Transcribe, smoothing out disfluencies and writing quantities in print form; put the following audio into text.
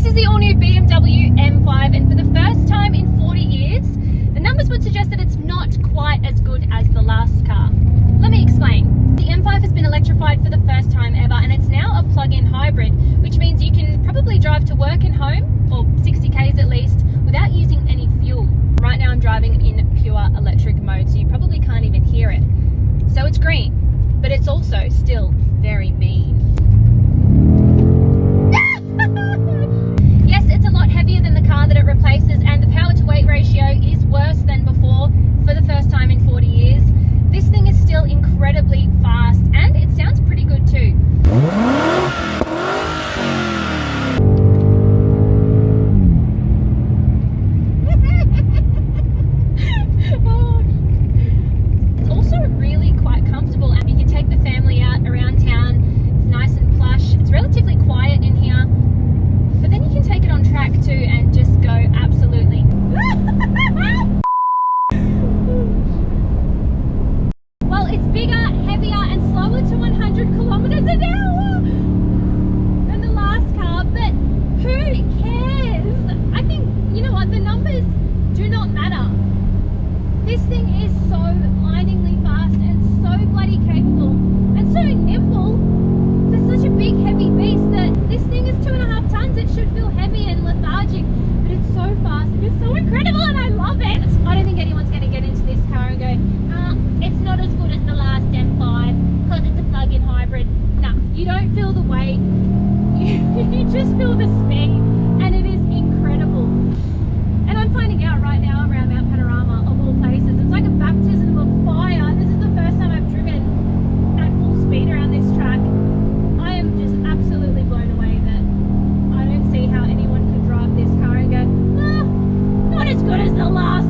This is the all-new BMW M5, and for the first time in 40 years, the numbers would suggest that it's not quite as good as the last car. Let me explain. The M5 has been electrified for the first time ever, and it's now a plug-in hybrid, which means you can probably drive to work and home, or 60 k's at least, without using any fuel. Right now I'm driving in pure electric mode, so you probably can't even hear it. So it's green, but it's also still very mean. Yes, it's a lot heavier than the car that it replaces, and the power to weight ratio is worse than before for the first time in 40 years. This thing is still incredibly fast, and it sounds pretty good too. It's also really quite comfortable, and you can take the family out around town. It's nice and plush. It's relatively quiet in here, but then you can take it on track too and just go absolutely. Well, it's bigger, heavier and slower to 100 kilometers an hour than the last car, but who cares? I think, you know what, the numbers do not matter. This thing is so blindingly fast and so bloody capable and so nimble. For such a big heavy beast, that this thing is 2.5 tons, it should feel heavy and lethargic, but it's so fast and it's so incredible, and I love it. I don't think anyone's going to get into this car and go, it's not as good as the last M5 because it's a plug-in hybrid. No, you don't feel the weight, you just feel the speed, and it is incredible. And I'm finding out right now around Mount Panorama, of all places, it's like a baptism of fire. This is the first time I've driven at full speed around this track. I am just absolutely blown away that I don't see how anyone could drive this car and go, not as good as the last